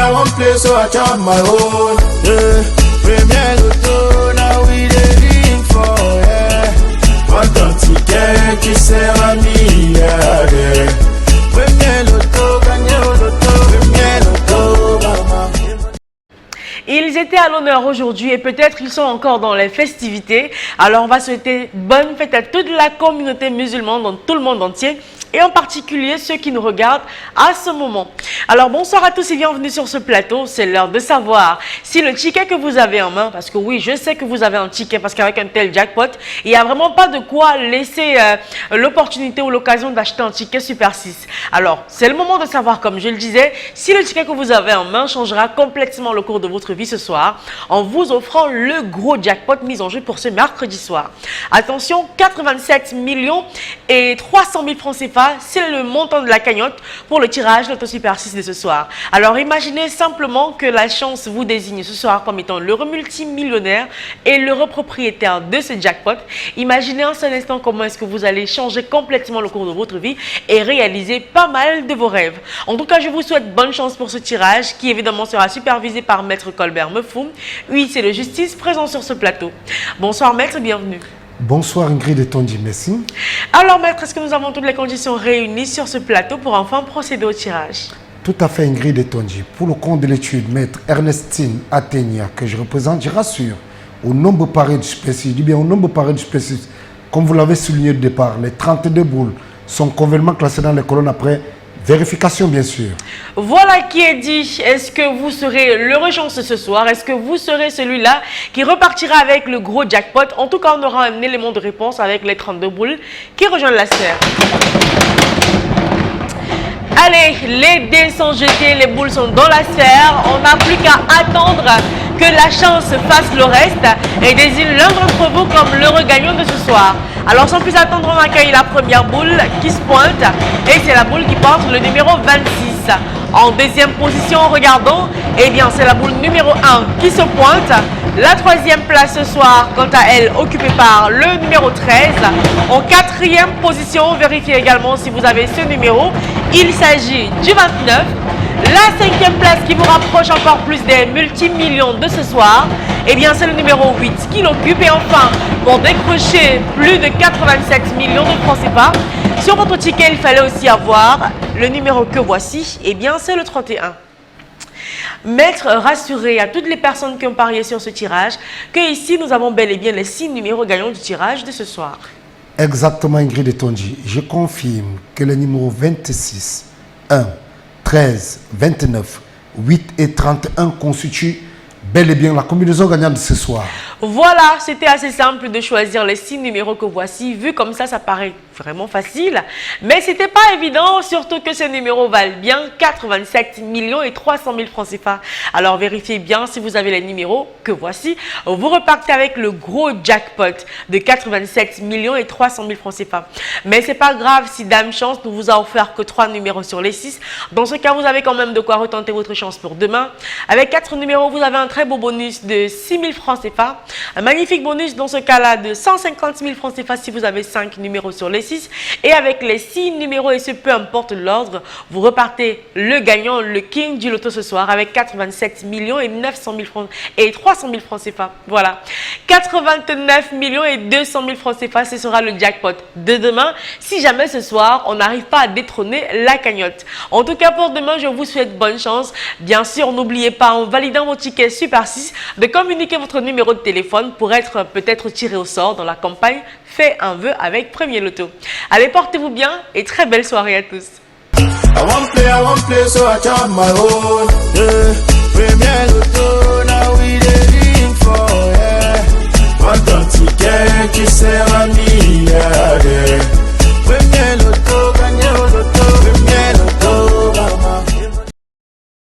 I won't play, so I chop my own. Yeah, premier loto, now we dey ring for, yeah. One ton ticket qui sert à milliardaire. Premier loto, gagné au loto, premier loto, maman. Ils étaient à l'honneur aujourd'hui et peut-être ils sont encore dans les festivités. Alors on va souhaiter bonne fête à toute la communauté musulmane dans tout le monde entier. Et en particulier ceux qui nous regardent à ce moment. Alors bonsoir à tous et bienvenue sur ce plateau. C'est l'heure de savoir si le ticket que vous avez en main, parce que oui, je sais que vous avez un ticket, parce qu'avec un tel jackpot, il n'y a vraiment pas de quoi laisser l'opportunité ou l'occasion d'acheter un ticket Super 6. Alors, c'est le moment de savoir, comme je le disais, si le ticket que vous avez en main changera complètement le cours de votre vie ce soir, en vous offrant le gros jackpot mis en jeu pour ce mercredi soir. Attention, 87 millions et 300 000 francs CFA. C'est le montant de la cagnotte pour le tirage de l'Auto Super 6 de ce soir. Alors imaginez simplement que la chance vous désigne ce soir comme étant l'heureux multimillionnaire et l'heureux propriétaire de ce jackpot. Imaginez un seul instant comment est-ce que vous allez changer complètement le cours de votre vie et réaliser pas mal de vos rêves. En tout cas, je vous souhaite bonne chance pour ce tirage qui évidemment sera supervisé par Maître Colbert Mefou, huissier de justice présent sur ce plateau. Bonsoir Maître, bienvenue. Bonsoir Ingrid et Tonji, merci. Alors Maître, est-ce que nous avons toutes les conditions réunies sur ce plateau pour enfin procéder au tirage? Tout à fait Ingrid et Tonji. Pour le compte de l'étude, Maître Ernestine Atenia, que je représente, je rassure, au nombre paré du spécifique, je dis bien au nombre paré du spécifique, comme vous l'avez souligné au départ, les 32 boules sont convenablement classées dans les colonnes après vérification, bien sûr. Voilà qui est dit. Est-ce que vous serez l'heureux chanceux ce soir? Est-ce que vous serez celui-là qui repartira avec le gros jackpot? En tout cas, on aura un élément de réponse avec les 32 boules qui rejoignent la sphère. Allez, les dés sont jetés, les boules sont dans la sphère. On n'a plus qu'à attendre que la chance fasse le reste et désigne l'un d'entre vous comme l'heureux gagnant de ce soir. Alors sans plus attendre, on accueille la première boule qui se pointe et c'est la boule qui porte le numéro 26. En deuxième position, regardons, eh bien c'est la boule numéro 1 qui se pointe. La troisième place ce soir, quant à elle, occupée par le numéro 13. En quatrième position, vérifiez également si vous avez ce numéro. Il s'agit du 29. La cinquième place qui vous rapproche encore plus des multimillions de ce soir, eh bien c'est le numéro 8 qui l'occupe. Et enfin, pour décrocher plus de 87 millions de francs CFA, sur votre ticket, il fallait aussi avoir le numéro que voici, eh bien c'est le 31. Maître, rassurez à toutes les personnes qui ont parié sur ce tirage que ici nous avons bel et bien les 6 numéros gagnants du tirage de ce soir. Exactement Ingrid et Tonji. Je confirme que les numéros 26, 1, 13, 29, 8 et 31 constituent bel et bien la combinaison gagnante de ce soir. Voilà, c'était assez simple de choisir les 6 numéros que voici. Vu comme ça paraît vraiment facile. Mais ce n'était pas évident, surtout que ces numéros valent bien 87 millions et 300 000 francs CFA. Alors vérifiez bien si vous avez les numéros que voici. Vous repartez avec le gros jackpot de 87 millions et 300 000 francs CFA. Mais c'est pas grave si Dame Chance ne vous a offert que 3 numéros sur les 6. Dans ce cas, vous avez quand même de quoi retenter votre chance pour demain. Avec 4 numéros, vous avez un très beau bonus de 6 000 francs CFA. Un magnifique bonus dans ce cas-là de 150 000 francs CFA si vous avez 5 numéros sur les 6. Et avec les 6 numéros, et ce peu importe l'ordre, vous repartez le gagnant, le king du loto ce soir avec 87 millions et 900 000 francs et 300 000 francs CFA. Voilà. 89 millions et 200 000 francs CFA, ce sera le jackpot de demain. Si jamais ce soir, on n'arrive pas à détrôner la cagnotte. En tout cas, pour demain, je vous souhaite bonne chance. Bien sûr, n'oubliez pas, en validant vos tickets Super 6, de communiquer votre numéro de téléphone pour être peut-être tiré au sort dans la campagne Fais un vœu avec Premier Loto. Allez, portez-vous bien et très belle soirée à tous. I won't play, so I chop my own. Yeah, Premier Loto, now we dey ring for, yeah. One ton ticket qui sert à